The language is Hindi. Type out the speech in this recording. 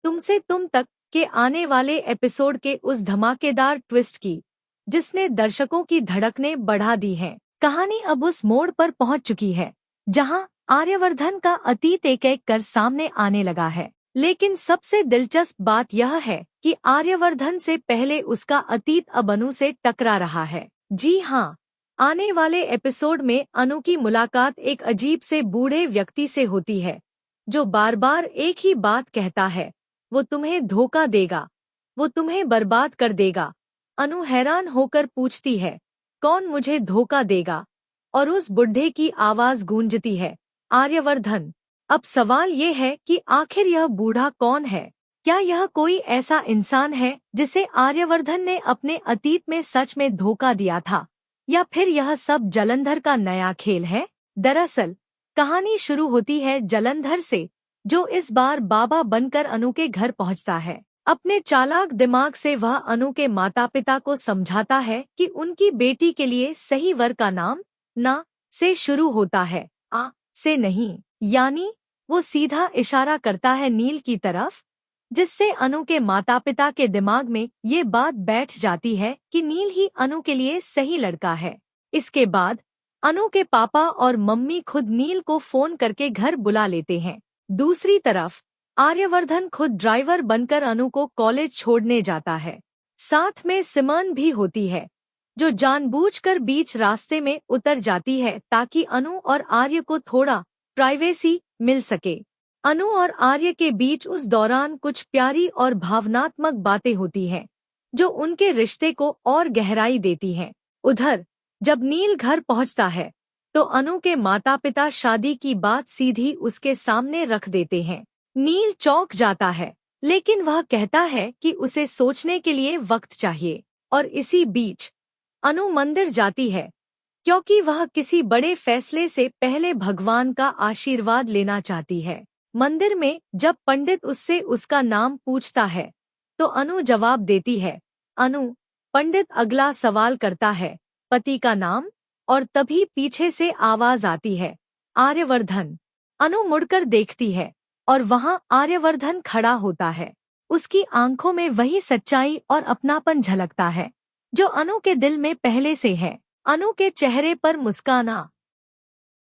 तुमसे तुम तक के आने वाले एपिसोड के उस धमाकेदार ट्विस्ट की, जिसने दर्शकों की धड़कनें बढ़ा दी हैं। कहानी अब उस मोड़ पर पहुंच चुकी है जहां आर्यवर्धन का अतीत एक एक कर सामने आने लगा है। लेकिन सबसे दिलचस्प बात यह है कि आर्यवर्धन से पहले उसका अतीत अब अनु से टकरा रहा है। जी हाँ, आने वाले एपिसोड में अनु की मुलाकात एक अजीब से बूढ़े व्यक्ति से होती है, जो बार बार एक ही बात कहता है, वो तुम्हें धोखा देगा, वो तुम्हें बर्बाद कर देगा। अनु हैरान होकर पूछती है, कौन मुझे धोखा देगा? और उस बुढ़े की आवाज गूंजती है, आर्यवर्धन। अब सवाल ये है कि आखिर यह बूढ़ा कौन है? क्या यह कोई ऐसा इंसान है जिसे आर्यवर्धन ने अपने अतीत में सच में धोखा दिया था, या फिर यह सब जलंधर का नया खेल है? दरअसल कहानी शुरू होती है जलंधर से, जो इस बार बाबा बनकर अनु के घर पहुंचता है। अपने चालाक दिमाग से वह अनु के माता पिता को समझाता है कि उनकी बेटी के लिए सही वर का नाम ना से शुरू होता है, आ से नहीं। यानी वो सीधा इशारा करता है नील की तरफ, जिससे अनु के माता पिता के दिमाग में ये बात बैठ जाती है कि नील ही अनु के लिए सही लड़का है। इसके बाद अनु के पापा और मम्मी खुद नील को फोन करके घर बुला लेते हैं। दूसरी तरफ आर्यवर्धन खुद ड्राइवर बनकर अनु को कॉलेज छोड़ने जाता है। साथ में सिमरन भी होती है, जो जानबूझकर बीच रास्ते में उतर जाती है ताकि अनु और आर्य को थोड़ा प्राइवेसी मिल सके। अनु और आर्य के बीच उस दौरान कुछ प्यारी और भावनात्मक बातें होती हैं, जो उनके रिश्ते को और गहराई देती हैं। उधर जब नील घर पहुंचता है तो अनु के माता पिता शादी की बात सीधी उसके सामने रख देते हैं। नील चौंक जाता है, लेकिन वह कहता है कि उसे सोचने के लिए वक्त चाहिए। और इसी बीच अनु मंदिर जाती है, क्योंकि वह किसी बड़े फैसले से पहले भगवान का आशीर्वाद लेना चाहती है। मंदिर में जब पंडित उससे उसका नाम पूछता है तो अनु जवाब देती है, अनु। पंडित अगला सवाल करता है, पति का नाम? और तभी पीछे से आवाज आती है, आर्यवर्धन। अनु मुड़कर देखती है और वहां आर्यवर्धन खड़ा होता है। उसकी आंखों में वही सच्चाई और अपनापन झलकता है जो अनु के दिल में पहले से है। अनु के चेहरे पर मुस्कान आ